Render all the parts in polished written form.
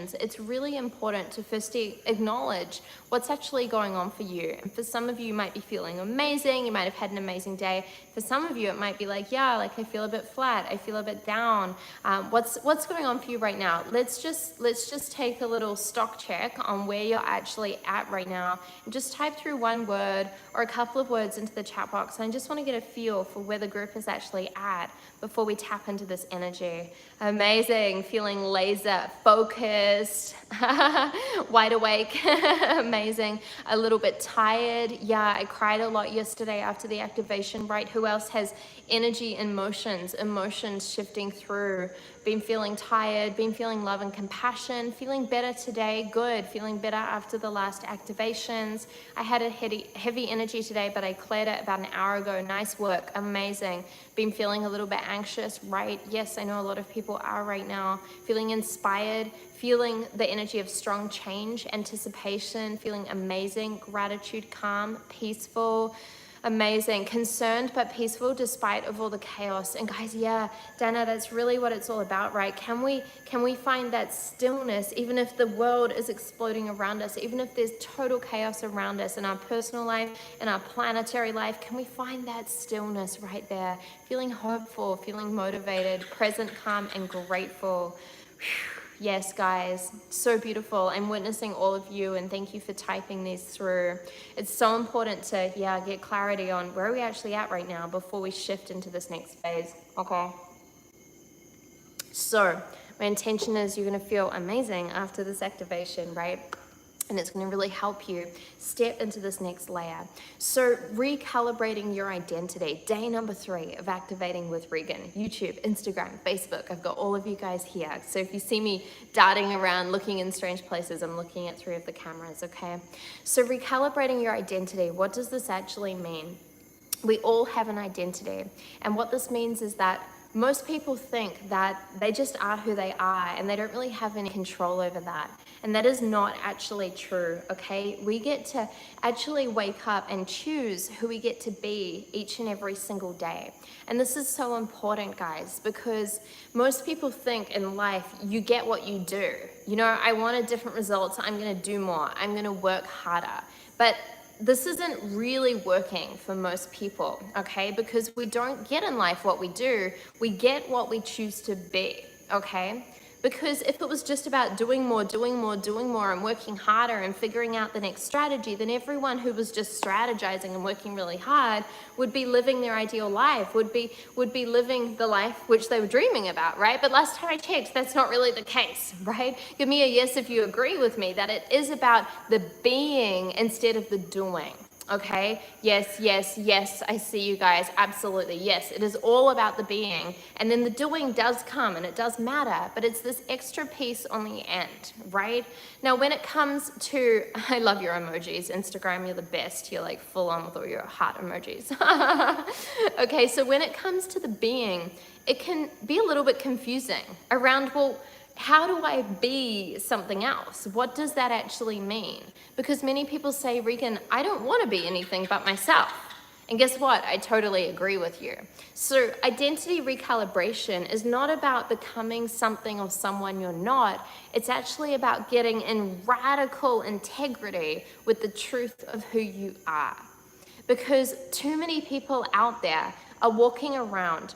emotions, it's really important to firstly acknowledge what's actually going on for you. And for some of you, you might be feeling amazing. You might have had an amazing day. For some of you, it might be like, yeah, like I feel a bit flat. I feel a bit down. What's going on for you right now? Let's just take a little stock check on where you're actually at right now, and just type through one word or a couple of words into the chat box. And I just want to get a feel for where the group is actually at before we tap into this energy. Amazing, feeling laser focused, wide awake, amazing, a little bit tired. Yeah, I cried a lot yesterday after the activation, right? Who else has energy and emotions shifting through? Been feeling tired, been feeling love and compassion, feeling better today, good, feeling better after the last activations. I had a heavy energy today, but I cleared it about an hour ago. Nice work, amazing. Been feeling a little bit anxious, right? Yes, I know a lot of people are right now. Feeling inspired, feeling the energy of strong change, anticipation, feeling amazing, gratitude, calm, peaceful. Amazing, concerned but peaceful despite of all the chaos. And guys, yeah, Dana, that's really what it's all about, right? Can we find that stillness even if the world is exploding around us, even if there's total chaos around us in our personal life, in our planetary life? Can we find that stillness right there? Feeling hopeful, feeling motivated, present, calm, and grateful. Whew. Yes, guys, so beautiful. I'm witnessing all of you, and thank you for typing these through. It's so important to, yeah, get clarity on where are we actually at right now before we shift into this next phase, okay? So, my intention is you're gonna feel amazing after this activation, right? And it's going to really help you step into this next layer. So recalibrating your identity, day number 3 of activating with Regan, YouTube, Instagram, Facebook. I've got all of you guys here. So if you see me darting around, looking in strange places, I'm looking at 3 of the cameras, okay? So recalibrating your identity, what does this actually mean? We all have an identity. And what this means is that most people think that they just are who they are and they don't really have any control over that. And that is not actually true, okay? We get to actually wake up and choose who we get to be each and every single day. And this is so important, guys, because most people think in life, you get what you do. You know, I wanted different results, I'm gonna do more, I'm gonna work harder. But this isn't really working for most people, okay? Because we don't get in life what we do, we get what we choose to be, okay? Because if it was just about doing more, and working harder and figuring out the next strategy, then everyone who was just strategizing and working really hard would be living their ideal life, would be living the life which they were dreaming about, right? But last time I checked, that's not really the case, right? Give me a yes if you agree with me that it is about the being instead of the doing. Okay, yes, yes, yes, I see you guys, absolutely, yes, it is all about the being, and then the doing does come, and it does matter, but it's this extra piece on the end, right? Now, when it comes to, I love your emojis, Instagram, you're the best, you're like full on with all your heart emojis. Okay, so when it comes to the being, it can be a little bit confusing around, well, how do I be something else? What does that actually mean? Because many people say, Regan, I don't want to be anything but myself. And guess what? I totally agree with you. So identity recalibration is not about becoming something or someone you're not. It's actually about getting in radical integrity with the truth of who you are. Because too many people out there are walking around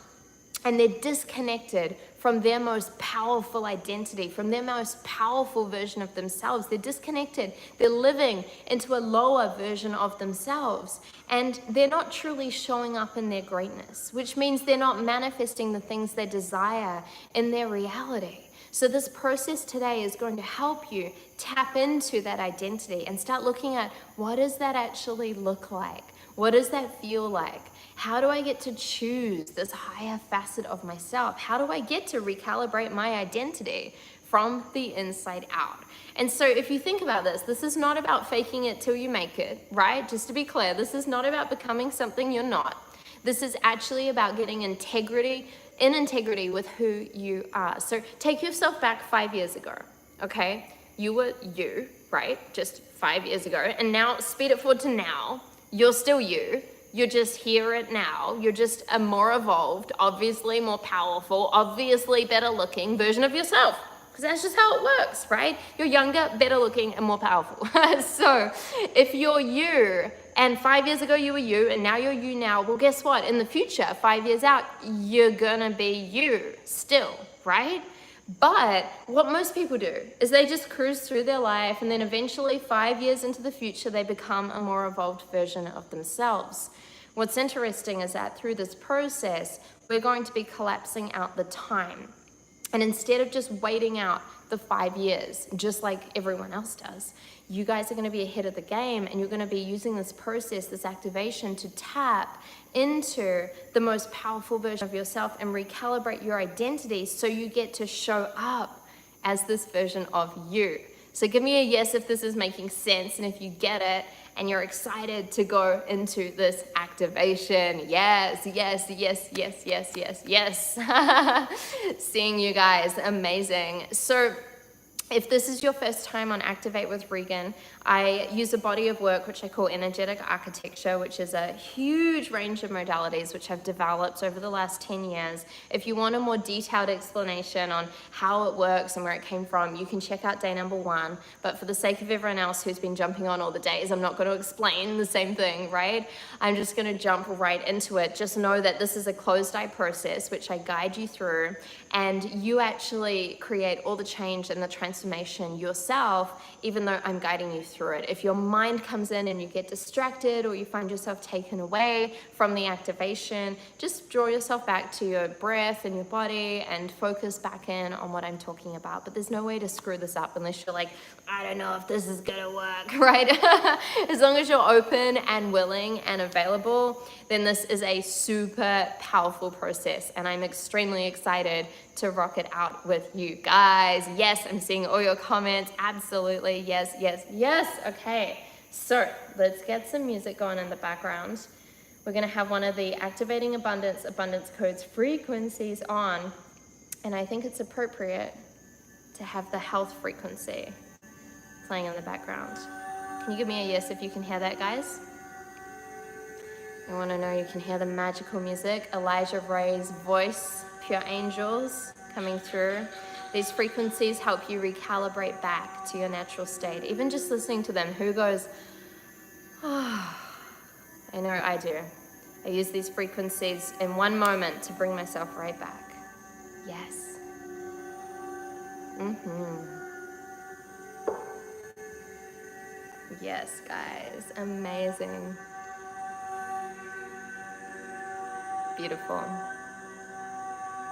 and they're disconnected from their most powerful identity, from their most powerful version of themselves. They're disconnected. They're living into a lower version of themselves. And they're not truly showing up in their greatness, which means they're not manifesting the things they desire in their reality. So this process today is going to help you tap into that identity and start looking at, what does that actually look like? What does that feel like? How do I get to choose this higher facet of myself? How do I get to recalibrate my identity from the inside out? And so if you think about this, this is not about faking it till you make it, right? Just to be clear, this is not about becoming something you're not. This is actually about getting in integrity with who you are. So take yourself back 5 years ago, okay? You were you, right? Just 5 years ago. And now speed it forward to now. You're still you. You're just here at now. You're just a more evolved, obviously more powerful, obviously better looking version of yourself, because that's just how it works, right? You're younger, better looking, and more powerful. So if you're you, and 5 years ago you were you, and now you're you now, well, guess what? In the future, 5 years out, you're gonna be you still, right? But what most people do is they just cruise through their life, and then eventually 5 years into the future, they become a more evolved version of themselves. What's interesting is that through this process, we're going to be collapsing out the time. And instead of just waiting out the 5 years, just like everyone else does, you guys are going to be ahead of the game, and you're going to be using this process, this activation, to tap into the most powerful version of yourself and recalibrate your identity so you get to show up as this version of you. So give me a yes if this is making sense, and if you get it and you're excited to go into this activation. Yes, yes, yes, yes, yes, yes, yes. Seeing you guys, amazing. So if this is your first time on Activate with Regan, I use a body of work which I call energetic architecture, which is a huge range of modalities which I've developed over the last 10 years. If you want a more detailed explanation on how it works and where it came from, you can check out day number 1. But for the sake of everyone else who's been jumping on all the days, I'm not going to explain the same thing, right? I'm just going to jump right into it. Just know that this is a closed-eye process which I guide you through, and you actually create all the change and the transformation yourself, even though I'm guiding you through it. If your mind comes in and you get distracted, or you find yourself taken away from the activation, just draw yourself back to your breath and your body and focus back in on what I'm talking about. But there's no way to screw this up unless you're like, I don't know if this is gonna work, right? As long as you're open and willing and available, then this is a super powerful process, and I'm extremely excited to rock it out with you guys. Yes, I'm seeing all your comments. Absolutely. Yes, yes, yes. Okay, so let's get some music going in the background. We're going to have one of the Activating Abundance Codes frequencies on, and I think it's appropriate to have the health frequency playing in the background. Can you give me a yes if you can hear that, guys? I want to know you can hear the magical music, Elijah Ray's voice, pure angels coming through. These frequencies help you recalibrate back to your natural state. Even just listening to them, who goes, oh, I know I do. I use these frequencies in one moment to bring myself right back. Yes. Yes, guys, amazing. Beautiful.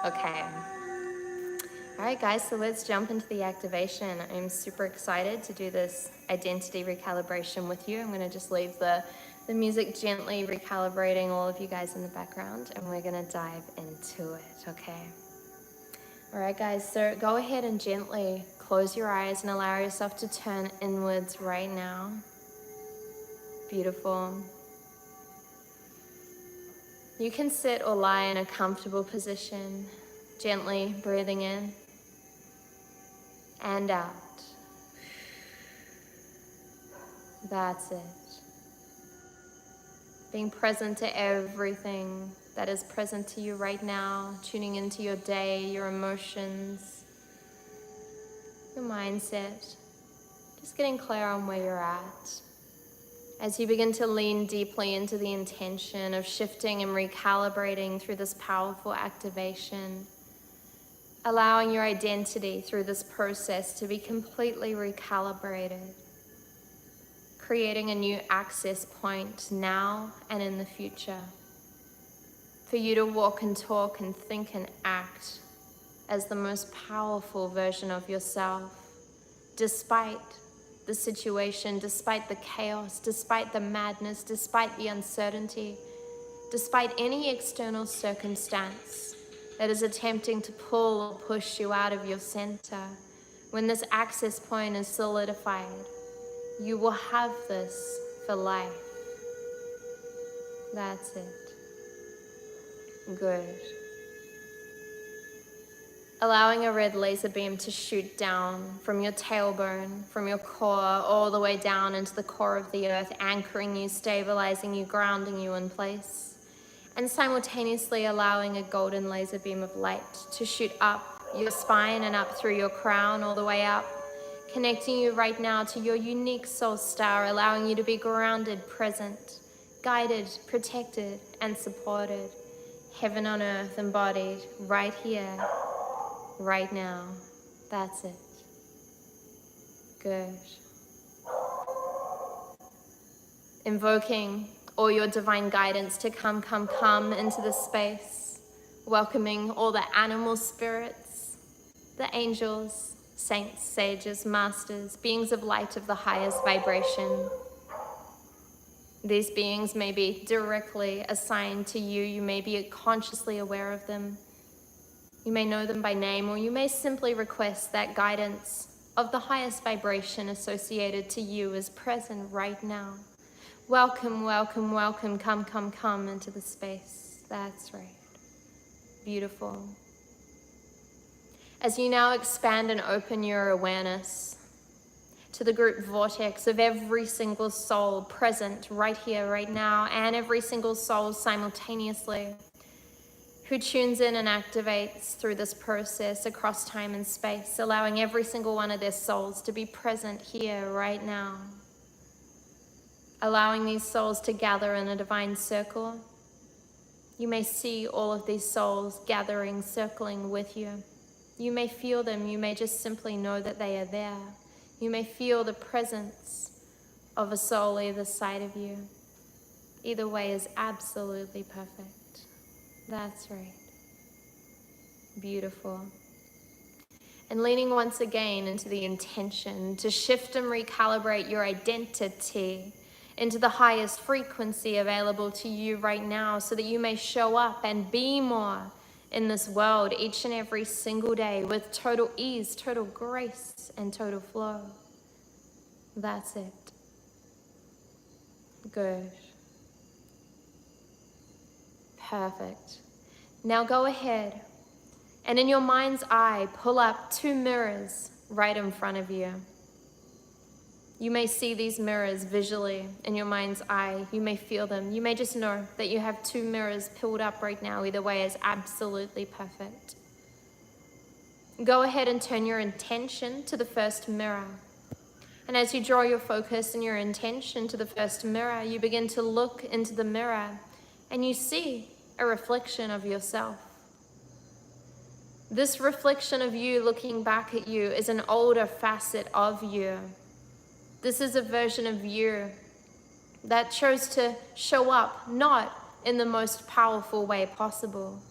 Okay. All right, guys, so let's jump into the activation. I'm super excited to do this identity recalibration with you. I'm going to just leave the music gently recalibrating all of you guys in the background, and we're going to dive into it, okay? All right, guys, so go ahead and gently close your eyes and allow yourself to turn inwards right now. Beautiful. You can sit or lie in a comfortable position, gently breathing in and out. That's it. Being present to everything that is present to you right now, tuning into your day, your emotions, your mindset, just getting clear on where you're at. As you begin to lean deeply into the intention of shifting and recalibrating through this powerful activation, allowing your identity through this process to be completely recalibrated, creating a new access point now and in the future, for you to walk and talk and think and act as the most powerful version of yourself, despite the situation, despite the chaos, despite the madness, despite the uncertainty, despite any external circumstance that is attempting to pull or push you out of your center. When this access point is solidified, you will have this for life. That's it. Good. Allowing a red laser beam to shoot down from your tailbone, from your core, all the way down into the core of the earth, anchoring you, stabilizing you, grounding you in place. And simultaneously allowing a golden laser beam of light to shoot up your spine and up through your crown, all the way up, connecting you right now to your unique soul star, allowing you to be grounded, present, guided, protected, and supported. Heaven on earth embodied right here, right now. That's it. Good. Invoking all your divine guidance to come into the space, welcoming all the animal spirits, the angels, saints, sages, masters, beings of light of the highest vibration. These beings may be directly assigned to you. You may be consciously aware of them. You may know them by name, or you may simply request that guidance of the highest vibration associated to you is present right now. Welcome, welcome, welcome. Come into the space. That's right. Beautiful. As you now expand and open your awareness to the group vortex of every single soul present right here, right now, and every single soul simultaneously who tunes in and activates through this process across time and space, allowing every single one of their souls to be present here right now. Allowing these souls to gather in a divine circle. You may see all of these souls gathering, circling with you. You may feel them, you may just simply know that they are there. You may feel the presence of a soul either side of you. Either way is absolutely perfect. That's right. Beautiful. And leaning once again into the intention to shift and recalibrate your identity into the highest frequency available to you right now, so that you may show up and be more in this world each and every single day with total ease, total grace, and total flow. That's it. Good. Perfect. Now go ahead and in your mind's eye, pull up 2 mirrors right in front of you. You may see these mirrors visually in your mind's eye. You may feel them. You may just know that you have 2 mirrors pulled up right now. Either way is absolutely perfect. Go ahead and turn your intention to the first mirror. And as you draw your focus and your intention to the first mirror, you begin to look into the mirror and you see a reflection of yourself. This reflection of you looking back at you is an older facet of you. This is a version of you that chose to show up not in the most powerful way possible.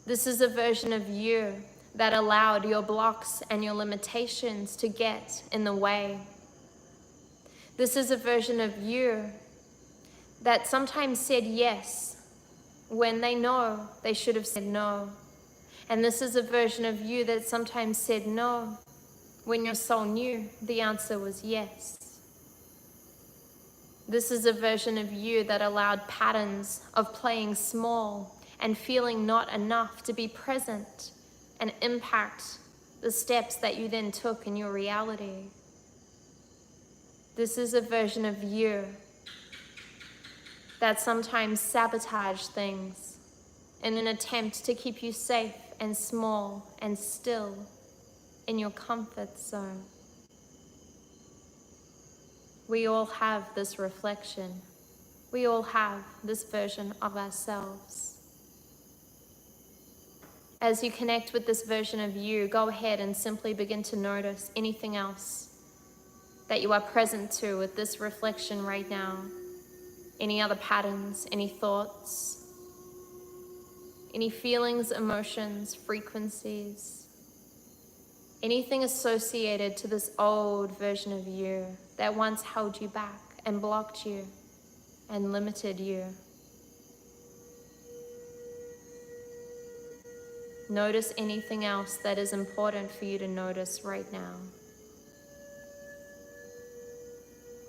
This is a version of you that allowed your blocks and your limitations to get in the way. This is a version of you that sometimes said yes when they know they should have said no. And this is a version of you that sometimes said no when your soul knew the answer was yes. This is a version of you that allowed patterns of playing small and feeling not enough to be present and impact the steps that you then took in your reality. This is a version of you that sometimes sabotaged things in an attempt to keep you safe and small and still in your comfort zone. We all have this reflection. We all have this version of ourselves. As you connect with this version of you, go ahead and simply begin to notice anything else that you are present to with this reflection right now. Any other patterns, any thoughts, any feelings, emotions, frequencies, anything associated to this old version of you that once held you back and blocked you and limited you. Notice anything else that is important for you to notice right now.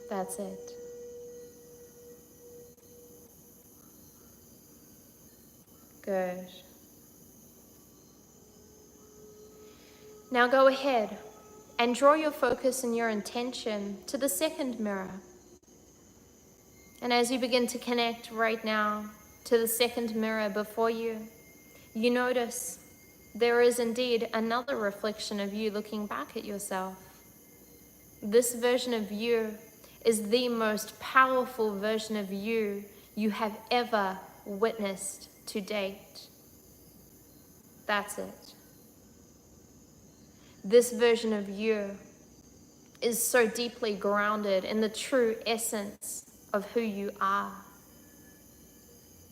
That's it. Good. Now go ahead and draw your focus and your intention to the second mirror. And as you begin to connect right now to the second mirror before you, you notice there is indeed another reflection of you looking back at yourself. This version of you is the most powerful version of you you have ever witnessed to date. That's it. This version of you is so deeply grounded in the true essence of who you are.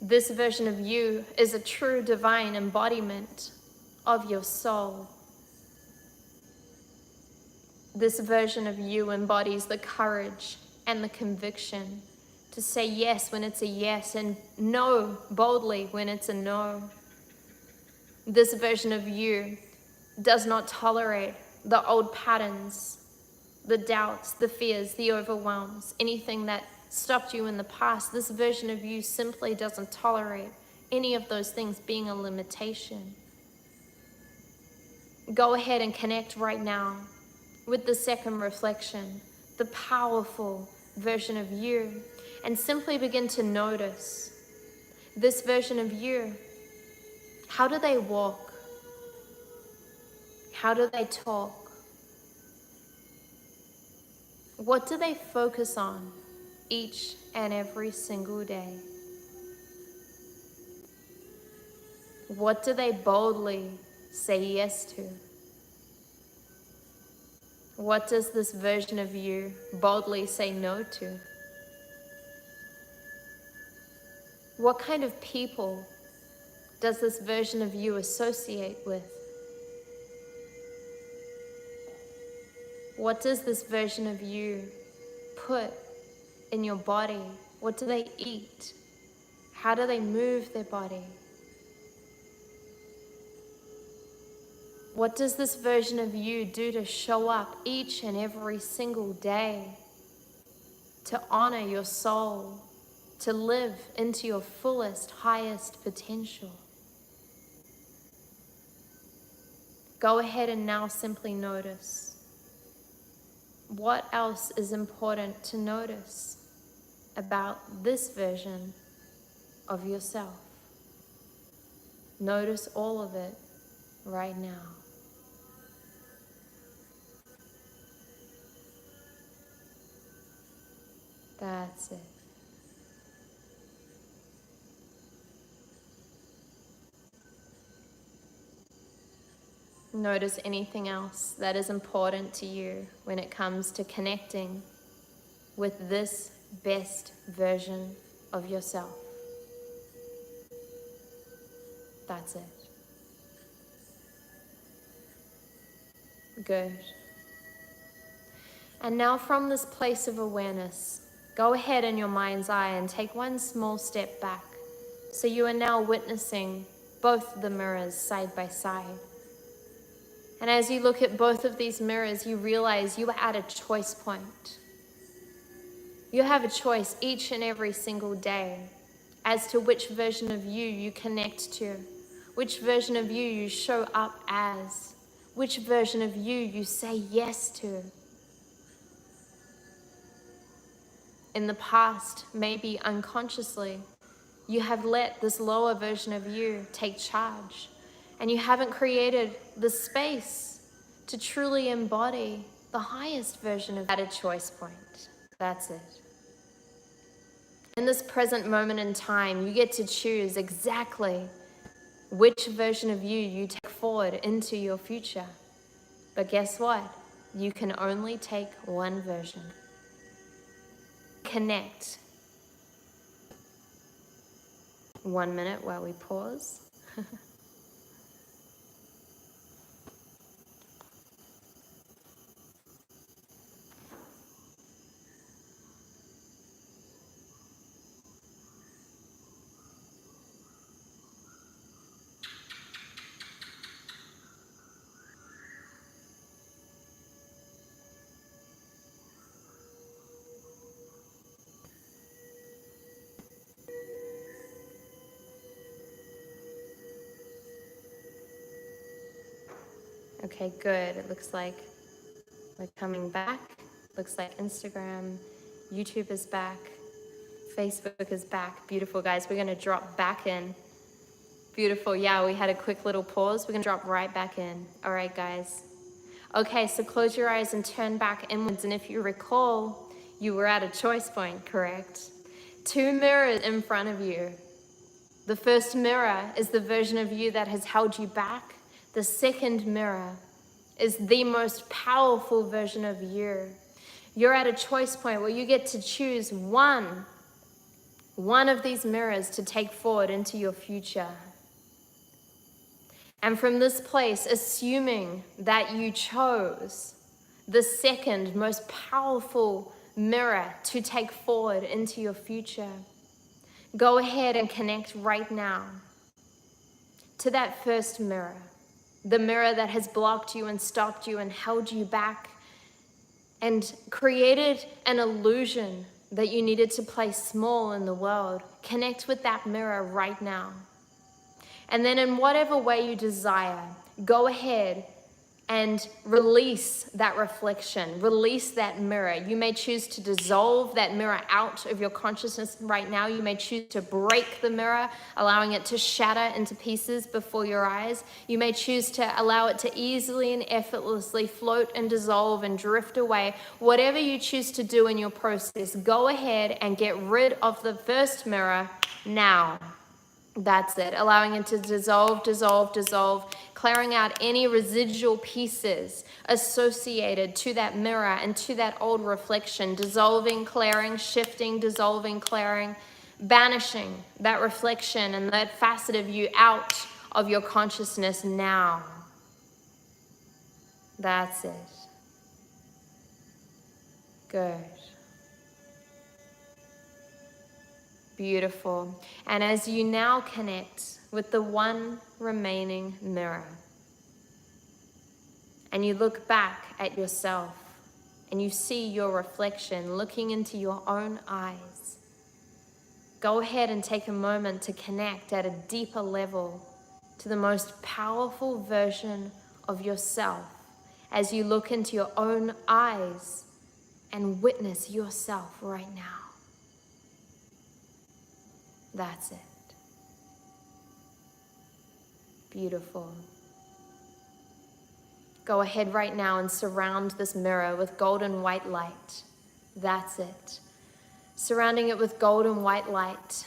This version of you is a true divine embodiment of your soul. This version of you embodies the courage and the conviction to say yes when it's a yes and no boldly when it's a no. This version of you does not tolerate the old patterns, the doubts, the fears, the overwhelms, anything that stopped you in the past. This version of you simply doesn't tolerate any of those things being a limitation. Go ahead and connect right now with the second reflection, the powerful version of you, and simply begin to notice this version of you. How do they walk? How do they talk? What do they focus on each and every single day? What do they boldly say yes to? What does this version of you boldly say no to? What kind of people does this version of you associate with? What does this version of you put in your body? What do they eat? How do they move their body? What does this version of you do to show up each and every single day, to honor your soul, to live into your fullest, highest potential? Go ahead and now simply notice. What else is important to notice about this version of yourself? Notice all of it right now. That's it. Notice anything else that is important to you when it comes to connecting with this best version of yourself. That's it. Good. And now from this place of awareness, go ahead in your mind's eye and take one small step back. So you are now witnessing both the mirrors side by side. And as you look at both of these mirrors, you realize you are at a choice point. You have a choice each and every single day as to which version of you you connect to, which version of you you show up as, which version of you say yes to. In the past, maybe unconsciously, you have let this lower version of you take charge, and you haven't created the space to truly embody the highest version of at a choice point. That's it. In this present moment in time, you get to choose exactly which version of you take forward into your future. But guess what? You can only take one version. Connect. 1 minute while we pause. Okay, good. It looks like we're coming back. Looks like Instagram, YouTube is back, Facebook is back. Beautiful, guys. We're going to drop back in Beautiful. Yeah, we had a quick little pause. We're going to drop right back in. All right, guys. Okay, so close your eyes and turn back inwards. And if you recall, you were at a choice point, correct? 2 mirrors in front of you. The first mirror is the version of you that has held you back. The second mirror is the most powerful version of you. You're at a choice point where you get to choose one of these mirrors to take forward into your future. And from this place, assuming that you chose the second most powerful mirror to take forward into your future, go ahead and connect right now to that first mirror, the mirror that has blocked you and stopped you and held you back and created an illusion that you needed to play small in the world. Connect with that mirror right now. And then in whatever way you desire, go ahead and release that reflection, release that mirror. You may choose to dissolve that mirror out of your consciousness right now. You may choose to break the mirror, allowing it to shatter into pieces before your eyes. You may choose to allow it to easily and effortlessly float and dissolve and drift away. Whatever you choose to do in your process, go ahead and get rid of the first mirror now. That's it, allowing it to dissolve, dissolve, dissolve, clearing out any residual pieces associated to that mirror and to that old reflection, dissolving, clearing, shifting, dissolving, clearing, banishing that reflection and that facet of you out of your consciousness now. That's it. Good. Beautiful. And as you now connect with the one remaining mirror, and you look back at yourself, and you see your reflection looking into your own eyes, go ahead and take a moment to connect at a deeper level to the most powerful version of yourself as you look into your own eyes and witness yourself right now. That's it. Beautiful. Go ahead right now and surround this mirror with golden white light. That's it. Surrounding it with golden white light.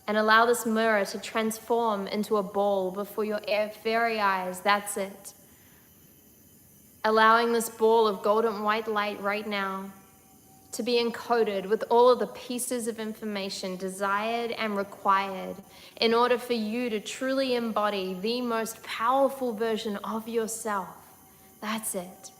And allow this mirror to transform into a ball before your very eyes. That's it. Allowing this ball of golden white light right now to be encoded with all of the pieces of information desired and required in order for you to truly embody the most powerful version of yourself. That's it.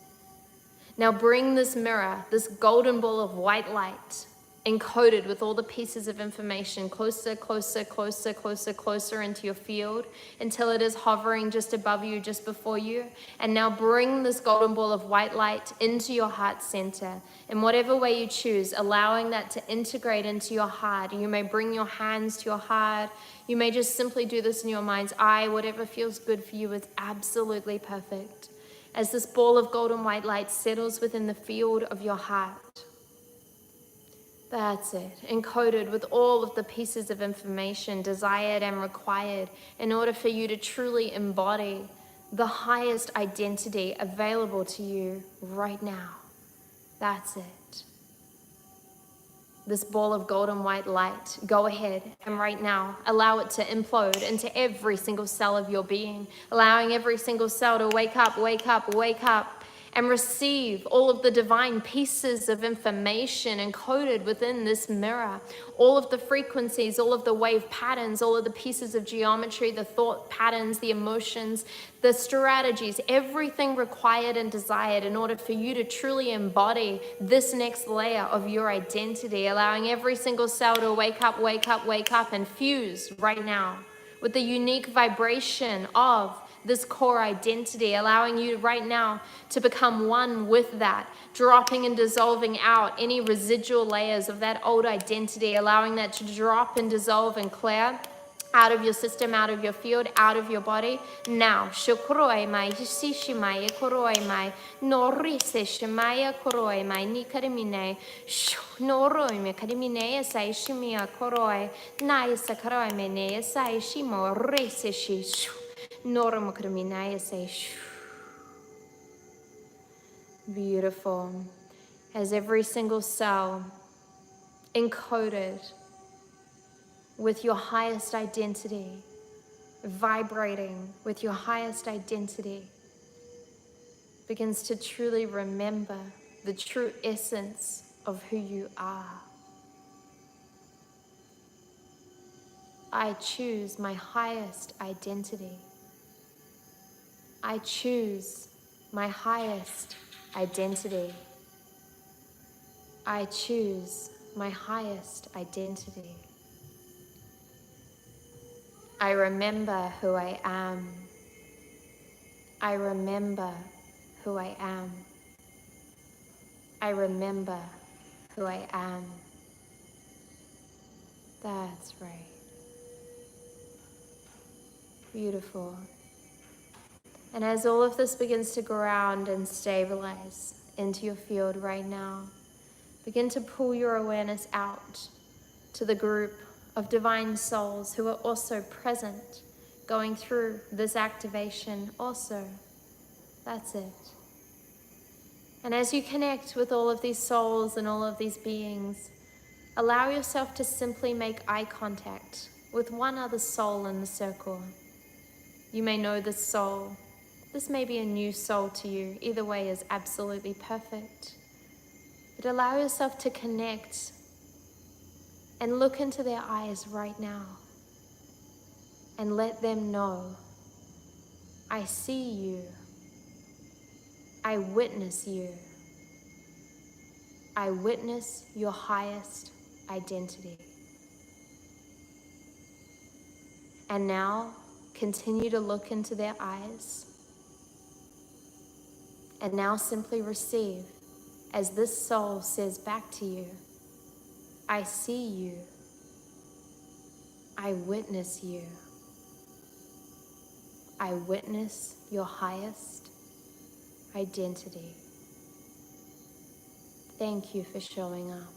Now bring this mirror, this golden ball of white light, encoded with all the pieces of information closer, closer, closer, closer, closer into your field until it is hovering just above you, just before you. And now bring this golden ball of white light into your heart center in whatever way you choose, allowing that to integrate into your heart. You may bring your hands to your heart. You may just simply do this in your mind's eye. Whatever feels good for you is absolutely perfect. As this ball of golden white light settles within the field of your heart. That's it, encoded with all of the pieces of information desired and required in order for you to truly embody the highest identity available to you right now. That's it. This ball of golden white light, go ahead and right now allow it to implode into every single cell of your being, allowing every single cell to wake up, wake up, wake up, and receive all of the divine pieces of information encoded within this mirror. All of the frequencies, all of the wave patterns, all of the pieces of geometry, the thought patterns, the emotions, the strategies, everything required and desired in order for you to truly embody this next layer of your identity, allowing every single cell to wake up, wake up, wake up, and fuse right now with the unique vibration of this core identity, allowing you right now to become one with that, dropping and dissolving out any residual layers of that old identity, allowing that to drop and dissolve and clear, out of your system, out of your field, out of your body. Now, shukroi mai, shishimai, koroi mai, norise shimaya koroi mai, nikarimine, noroi me karimine, sai shimia koroi, naisa karoi me ne, sai shimo, rese shi, norum karimine, say, beautiful. As every single cell encoded with your highest identity, vibrating with your highest identity, begins to truly remember the true essence of who you are. I choose my highest identity. I choose my highest identity. I choose my highest identity. I remember who I am. I remember who I am. I remember who I am. That's right. Beautiful. And as all of this begins to ground and stabilize into your field right now, begin to pull your awareness out to the group of divine souls who are also present, going through this activation also. That's it. And as you connect with all of these souls and all of these beings, allow yourself to simply make eye contact with one other soul in the circle. You may know this soul. This may be a new soul to you. Either way is absolutely perfect. But allow yourself to connect and look into their eyes right now and let them know, I see you. I witness you. I witness your highest identity. And now, continue to look into their eyes. And now simply receive as this soul says back to you, I see you. I witness you. I witness your highest identity. Thank you for showing up.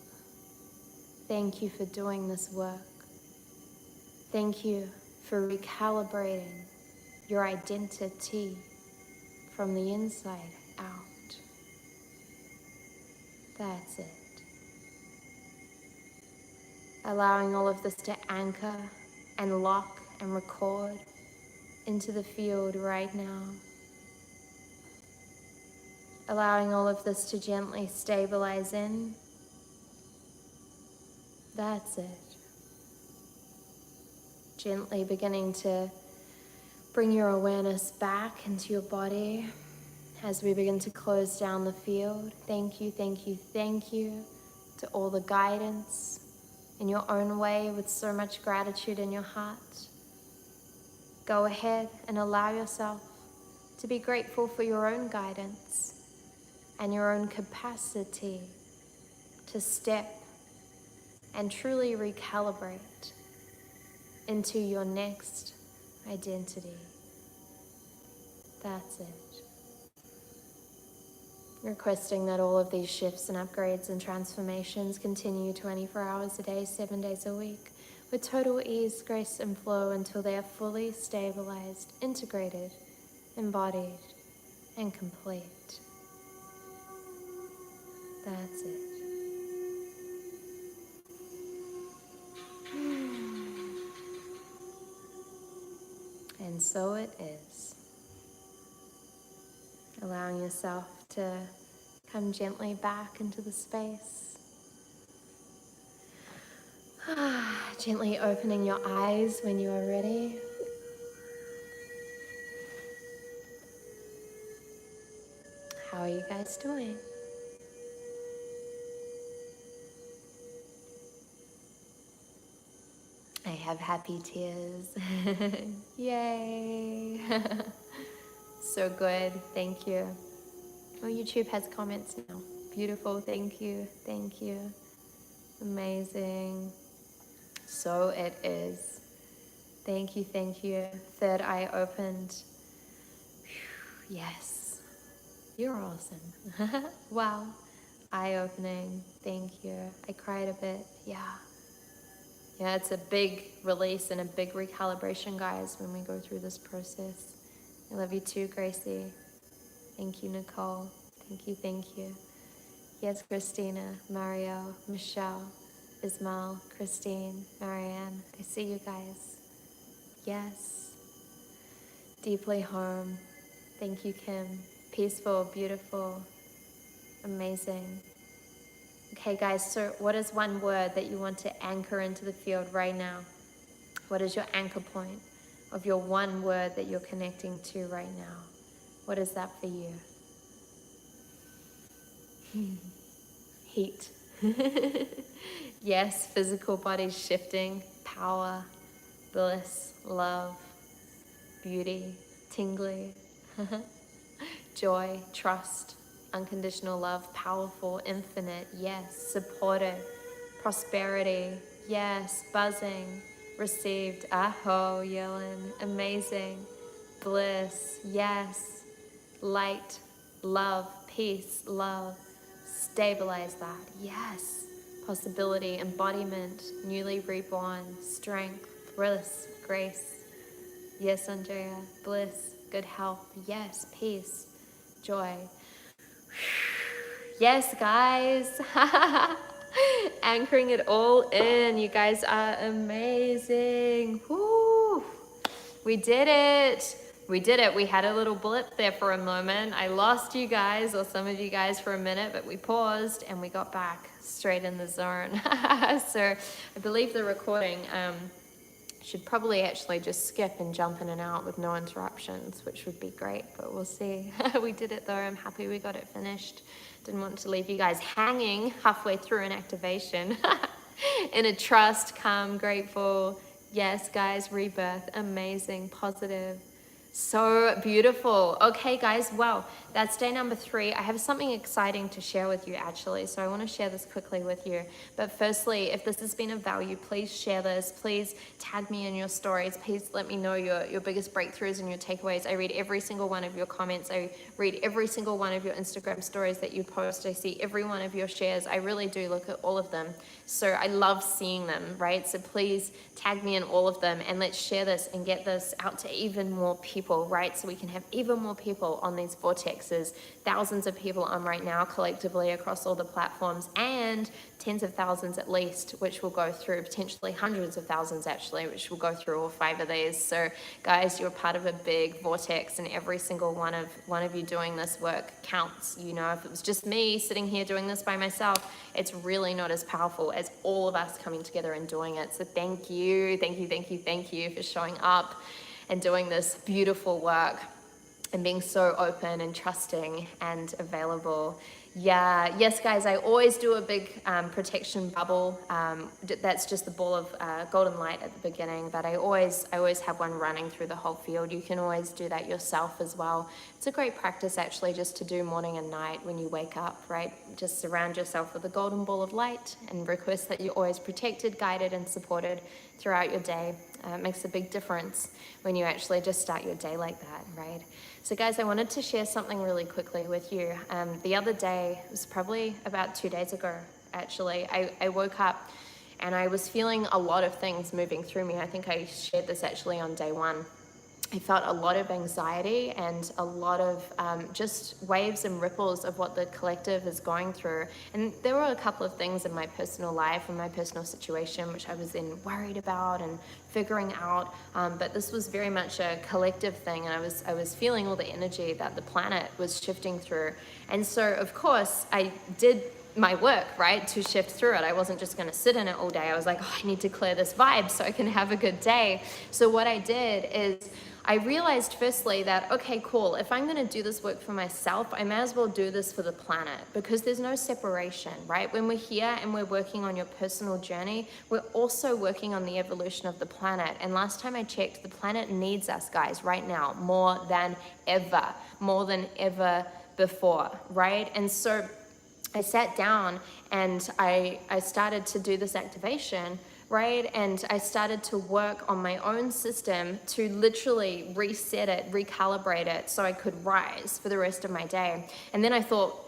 Thank you for doing this work. Thank you for recalibrating your identity from the inside out. That's it. Allowing all of this to anchor and lock and record into the field right now. Allowing all of this to gently stabilize in. That's it. Gently beginning to bring your awareness back into your body as we begin to close down the field. Thank you, thank you, thank you to all the guidance in your own way with so much gratitude in your heart. Go ahead and allow yourself to be grateful for your own guidance and your own capacity to step and truly recalibrate into your next identity. That's it. Requesting that all of these shifts and upgrades and transformations continue 24 hours a day, 7 days a week, with total ease, grace, and flow until they are fully stabilized, integrated, embodied, and complete. That's it. And so it is. Allowing yourself to come gently back into the space. Gently opening your eyes when you are ready. How are you guys doing? I have happy tears. Yay! So good, thank you. Oh, YouTube has comments now. Beautiful, thank you, thank you. Amazing. So it is. Thank you, thank you. Third eye opened. Yes, you're awesome. Wow, eye opening. Thank you. I cried a bit. Yeah, it's a big release and a big recalibration, guys, when we go through this process. I love you too, Gracie. Thank you, Nicole. Thank you, thank you. Yes, Christina, Mario, Michelle, Ismail, Christine, Marianne. I see you guys. Yes. Deeply home. Thank you, Kim. Peaceful, beautiful, amazing. Okay, guys, so what is one word that you want to anchor into the field right now? What is your anchor point of your one word that you're connecting to right now? What is that for you? Heat. Yes, physical body shifting, power, bliss, love, beauty, tingly, joy, trust, unconditional love, powerful, infinite, yes, supported, prosperity, yes, buzzing, received, aho, Yellen, amazing, bliss, yes, light, love, peace, love, stabilize that, yes, possibility, embodiment, newly reborn, strength, bliss, grace, yes, Andrea, bliss, good health, yes, peace, joy. Yes, guys. Anchoring it all in. You guys are amazing. Woo. We did it. We did it. We had a little blip there for a moment. I lost you guys, or some of you guys, for a minute, but we paused and we got back straight in the zone. So I believe the recording should probably actually just skip and jump in and out with no interruptions, which would be great, but we'll see. We did it though. I'm happy we got it finished. Didn't want to leave you guys hanging halfway through an activation. In a trust, calm, grateful. Yes, guys, rebirth, amazing, positive. So beautiful. Okay, guys, well, that's day number 3. I have something exciting to share with you, actually, so I want to share this quickly with you. But firstly, if this has been of value, please share this. Please tag me in your stories. Please let me know your biggest breakthroughs and your takeaways. I read every single one of your comments. I read every single one of your Instagram stories that you post. I see every one of your shares. I really do look at all of them. So I love seeing them, right? So please tag me in all of them, and let's share this and get this out to even more people, right? So we can have even more people on these vortexes. Thousands of people on right now collectively across all the platforms, and tens of thousands at least, which will go through, potentially hundreds of thousands actually, which will go through all 5 of these. So guys, you're part of a big vortex, and every single one of you doing this work counts. You know, if it was just me sitting here doing this by myself, it's really not as powerful as all of us coming together and doing it. So thank you for showing up and doing this beautiful work and being so open and trusting and available. Yeah, yes, guys, I always do a big protection bubble. That's just the ball of golden light at the beginning, but I always have one running through the whole field. You can always do that yourself as well. It's a great practice, actually, just to do morning and night when you wake up, right? Just surround yourself with a golden ball of light and request that you're always protected, guided, and supported throughout your day. It makes a big difference when you actually just start your day like that, right? So guys, I wanted to share something really quickly with you. The other day, it was probably about 2 days ago, actually, I woke up and I was feeling a lot of things moving through me. I think I shared this actually on day 1. I felt a lot of anxiety and a lot of just waves and ripples of what the collective is going through. And there were a couple of things in my personal life and my personal situation which I was then worried about and figuring out. But this was very much a collective thing, and I was feeling all the energy that the planet was shifting through. And so, of course, I did my work, right, to shift through it. I wasn't just going to sit in it all day. I was like, oh, I need to clear this vibe so I can have a good day. So what I did is I realized firstly that, okay, cool, if I'm going to do this work for myself, I may as well do this for the planet, because there's no separation, right? When we're here and we're working on your personal journey, we're also working on the evolution of the planet. And last time I checked, the planet needs us, guys, right now, more than ever before, right? And so I sat down and I started to do this activation, right? And I started to work on my own system to literally reset it, recalibrate it so I could rise for the rest of my day. And then I thought,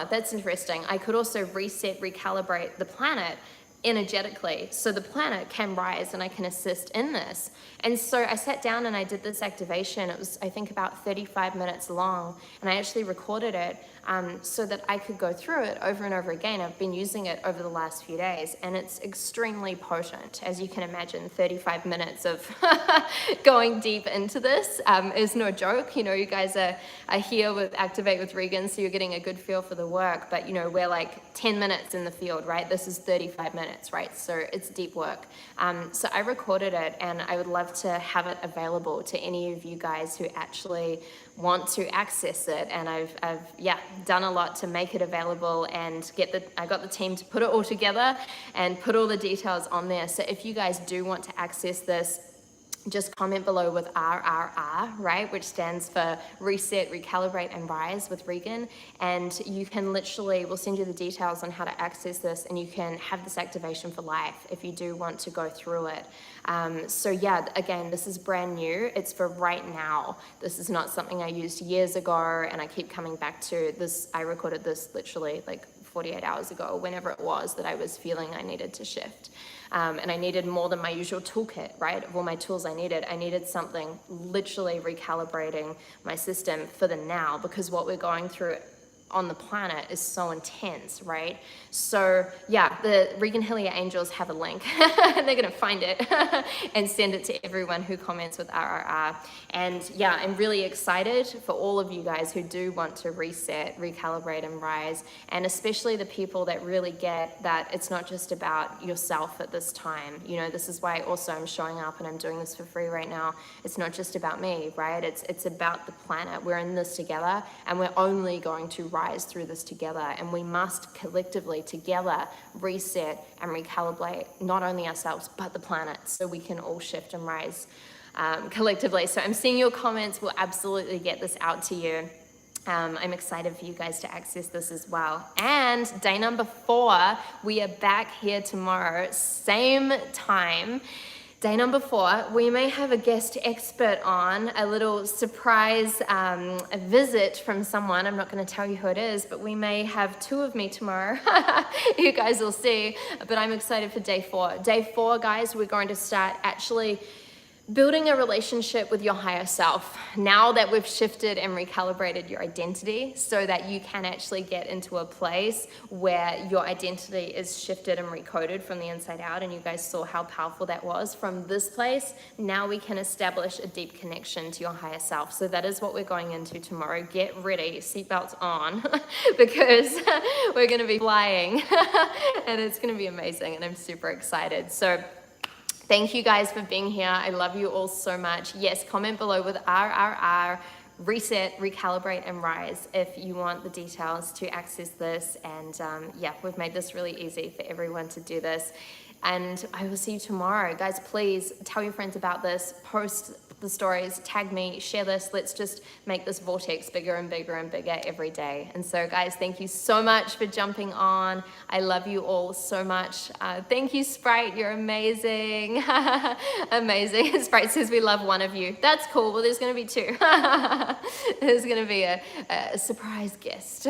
that's interesting. I could also reset, recalibrate the planet energetically so the planet can rise and I can assist in this. And so I sat down and I did this activation. It was, I think, about 35 minutes long, and I actually recorded it so that I could go through it over and over again. I've been using it over the last few days, and it's extremely potent. As you can imagine, 35 minutes of going deep into this is no joke. You know, you guys are here with Activate with Regan, so you're getting a good feel for the work, but you know, we're like 10 minutes in the field, right? This is 35 minutes, right? So it's deep work. So I recorded it, and I would love to have it available to any of you guys who actually want to access it. And I've done a lot to make it available and I got the team to put it all together and put all the details on there. So if you guys do want to access this, just comment below with RRR, right, which stands for Reset, Recalibrate, and Rise with Regan. And you can literally, we'll send you the details on how to access this, and you can have this activation for life if you do want to go through it. So yeah, again, this is brand new. It's for right now. This is not something I used years ago, and I keep coming back to this. I recorded this literally like 48 hours ago, whenever it was that I was feeling I needed to shift. And I needed more than my usual toolkit, right? Of all my tools I needed something literally recalibrating my system for the now, because what we're going through on the planet is so intense, right? So yeah, the Regan Hillyer angels have a link and they're gonna find it and send it to everyone who comments with RRR. And yeah, I'm really excited for all of you guys who do want to reset, recalibrate, and rise, and especially the people that really get that it's not just about yourself at this time. You know, this is why also I'm showing up and I'm doing this for free right now. It's not just about me, right? It's about the planet. We're in this together, and we're only going to rise through this together, and we must collectively together reset and recalibrate not only ourselves but the planet, so we can all shift and rise collectively. So I'm seeing your comments. We'll absolutely get this out to you. I'm excited for you guys to access this as well. And day number 4, we are back here tomorrow, same time. Day number 4, we may have a guest expert on, a little surprise a visit from someone. I'm not going to tell you who it is, but we may have 2 of me tomorrow. You guys will see, but I'm excited for day 4. Day 4, guys, we're going to start actually building a relationship with your higher self now that we've shifted and recalibrated your identity, so that you can actually get into a place where your identity is shifted and recoded from the inside out. And you guys saw how powerful that was. From this place, now we can establish a deep connection to your higher self. So that is what we're going into tomorrow. Get ready, seatbelts on, because we're going to be flying and it's going to be amazing, and I'm super excited. So thank you guys for being here. I love you all so much. Yes, comment below with RRR, reset, recalibrate, and rise if you want the details to access this. And yeah, we've made this really easy for everyone to do this. And I will see you tomorrow. Guys, please tell your friends about this, post the stories, tag me, share this. Let's just make this vortex bigger and bigger and bigger every day. And so guys, thank you so much for jumping on. I love you all so much. Thank you, Sprite, you're amazing. Amazing. Sprite says we love one of you. That's cool. Well, there's gonna be 2. There's gonna be a surprise guest.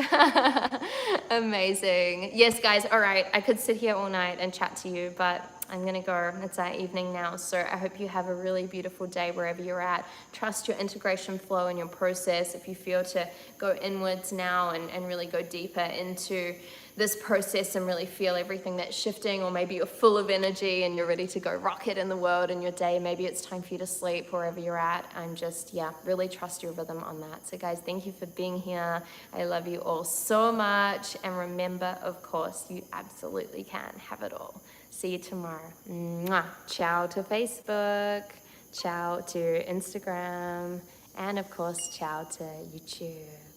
Amazing. Yes, guys, all right. I could sit here all night and chat to you, but I'm gonna go. It's our evening now, so I hope you have a really beautiful day wherever you're at. Trust your integration flow and your process. If you feel to go inwards now and really go deeper into this process and really feel everything that's shifting, or maybe you're full of energy and you're ready to go rocket in the world in your day, maybe it's time for you to sleep wherever you're at. I'm just, yeah, really trust your rhythm on that. So guys, thank you for being here. I love you all so much, and remember, of course, you absolutely can have it all. See you tomorrow. Mwah. Ciao to Facebook, ciao to Instagram, and of course, ciao to YouTube.